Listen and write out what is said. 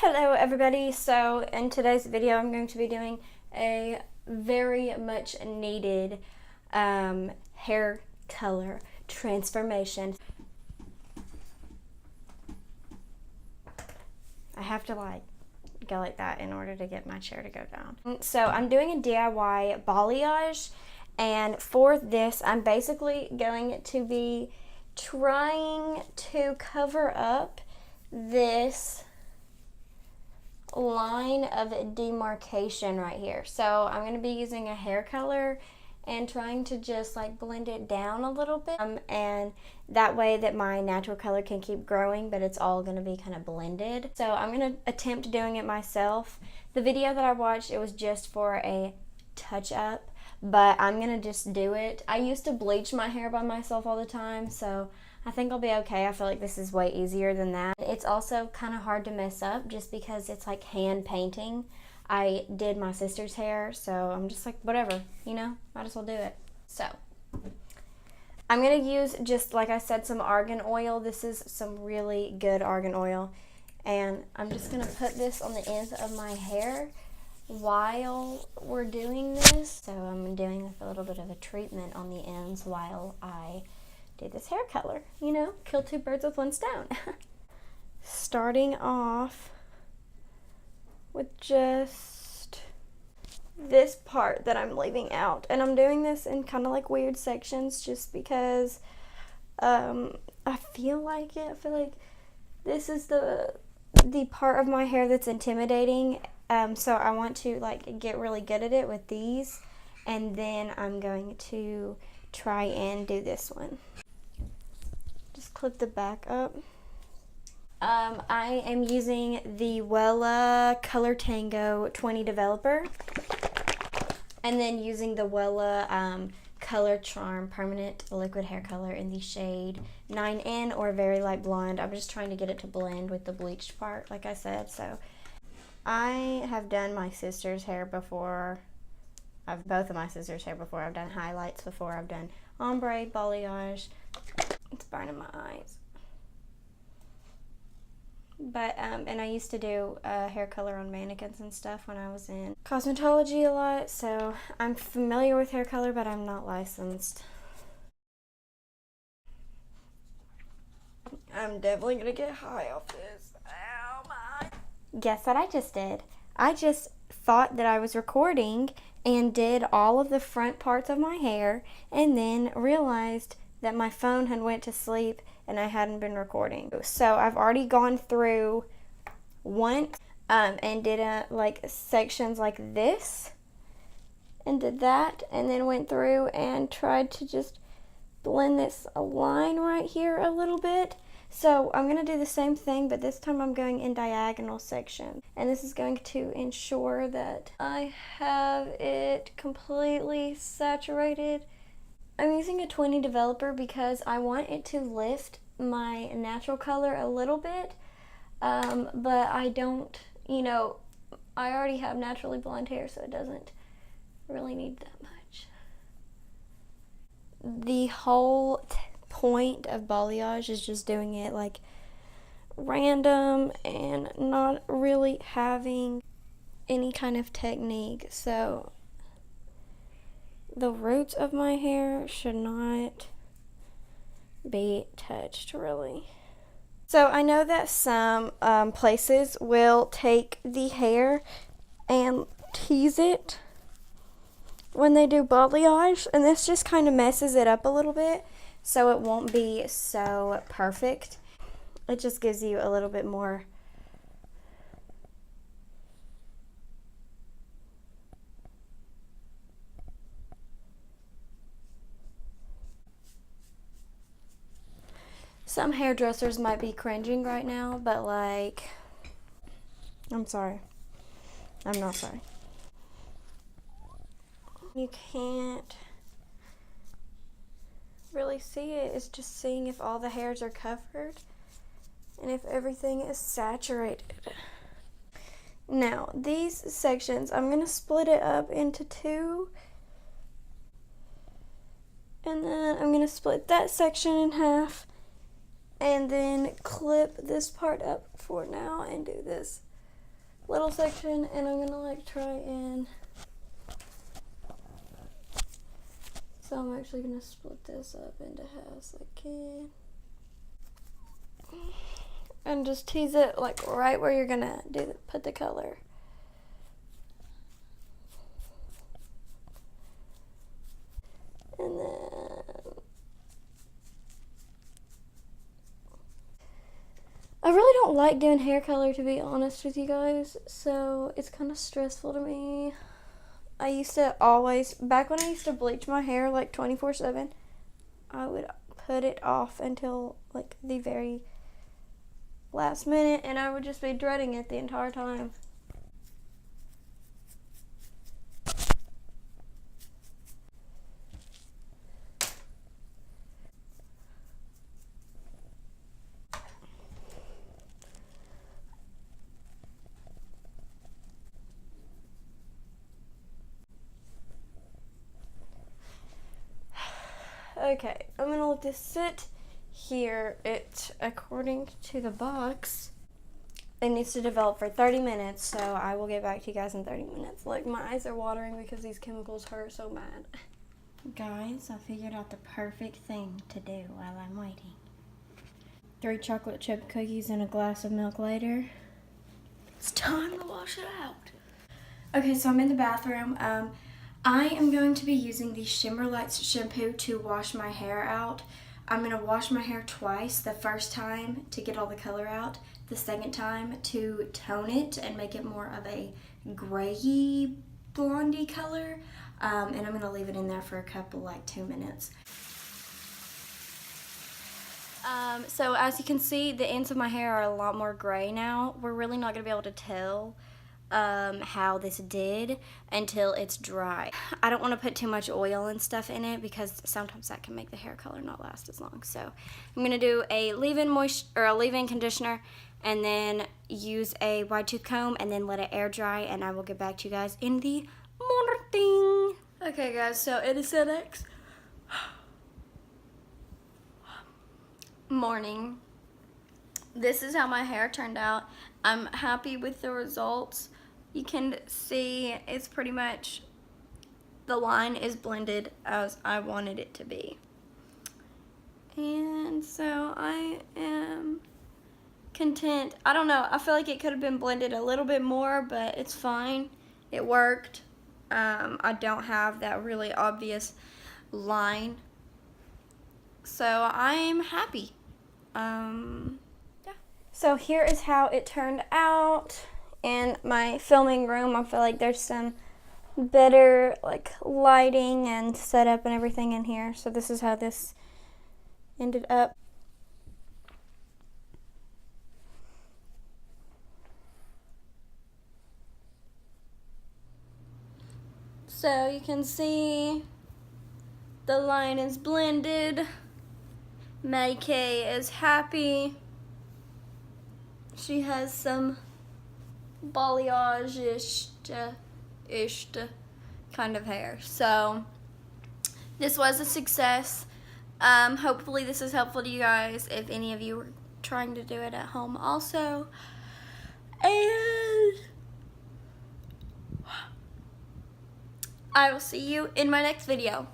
Hello everybody. So in today's video I'm going to be doing a very much needed hair color transformation. I have to go like that in order to get my chair to go down. So I'm doing a DIY balayage, and for this I'm basically going to be trying to cover up this line of demarcation right here. So I'm going to be using a hair color and trying to just blend it down a little bit, and that way that my natural color can keep growing, but it's all going to be kind of blended. So I'm going to attempt doing it myself. The video that I watched, it was just for a touch up, but I'm going to just do it. I used to bleach my hair by myself all the time, so I think I'll be okay. I feel like this is way easier than that. It's also kind of hard to mess up just because it's like hand painting. I did my sister's hair, so I'm just like, whatever, might as well do it. So I'm gonna use, just like I said, some argan oil. This is some really good argan oil, and I'm just gonna put this on the ends of my hair while we're doing this. So I'm doing a little bit of a treatment on the ends while I do this hair color. Kill two birds with one stone. Starting off with just this part that I'm leaving out, and I'm doing this in kind of like weird sections just because I feel like this is the part of my hair that's intimidating, so I want to get really good at it with these, and then I'm going to try and do this one. Just clip the back up. I am using the Wella Color Tango 20 Developer, and then using the Wella Color Charm Permanent Liquid Hair Color in the shade 9N or Very Light Blonde. I'm just trying to get it to blend with the bleached part, like I said. So I have done my sister's hair before. Both of my sister's hair before. I've done highlights before. I've done ombre, balayage. It's burning my eyes. But, and I used to do hair color on mannequins and stuff when I was in cosmetology a lot, so I'm familiar with hair color, but I'm not licensed. I'm definitely gonna get high off this. Ow, my. Guess what I just did? I just thought that I was recording and did all of the front parts of my hair, and then realized that my phone had went to sleep and I hadn't been recording. So I've already gone through once and did sections like this, and did that, and then went through and tried to just blend this line right here a little bit. So I'm going to do the same thing, but this time I'm going in diagonal section, and this is going to ensure that I have it completely saturated. I'm using a 20 Developer because I want it to lift my natural color a little bit, but I don't, I already have naturally blonde hair, so it doesn't really need that much. The whole point of balayage is just doing it random and not really having any kind of technique. So the roots of my hair should not be touched, really. So I know that some places will take the hair and tease it when they do balayage, and this just kind of messes it up a little bit, so it won't be so perfect. It just gives you a little bit more Some hairdressers might be cringing right now, but I'm sorry. I'm not sorry. You can't really see it. It's just seeing if all the hairs are covered and if everything is saturated. Now, these sections, I'm going to split it up into two. And then I'm going to split that section in half and then clip this part up for now and do this little section, and I'm gonna like try and, so I'm actually gonna split this up into halves like I can. And just tease it like right where you're gonna put the color. And then I really don't like doing hair color, to be honest with you guys, so it's kind of stressful to me. I used to always, back when I used to bleach my hair like 24/7, I would put it off until like the very last minute, and I would just be dreading it the entire time. Okay, I'm gonna let this sit here. According to the box, it needs to develop for 30 minutes, so I will get back to you guys in 30 minutes. Like, my eyes are watering because these chemicals hurt so bad. Guys, I figured out the perfect thing to do while I'm waiting. 3 chocolate chip cookies and a glass of milk later. It's time to wash it out. Okay, so I'm in the bathroom. I am going to be using the Shimmer Lights shampoo to wash my hair out. I'm going to wash my hair twice. The first time to get all the color out. The second time to tone it and make it more of a grayy blondie color. And I'm going to leave it in there for a couple, like 2 minutes. So as you can see, the ends of my hair are a lot more gray now. We're really not going to be able to tell how this did until it's dry. I don't want to put too much oil and stuff in it because sometimes that can make the hair color not last as long. So I'm going to do a leave-in conditioner and then use a wide tooth comb and then let it air dry, and I will get back to you guys in the morning. Okay guys, so it is the next morning. This is how my hair turned out. I'm happy with the results. You can see it's pretty much, the line is blended as I wanted it to be. And so I am content. I don't know, I feel like it could have been blended a little bit more, but it's fine. It worked. I don't have that really obvious line. So I'm happy. So here is how it turned out in my filming room. I feel like there's some better like lighting and setup and everything in here. So this is how this ended up. So you can see the line is blended. Maddie K is happy. She has some balayage-ish kind of hair. So this was a success. Hopefully this is helpful to you guys if any of you are trying to do it at home also. And I will see you in my next video.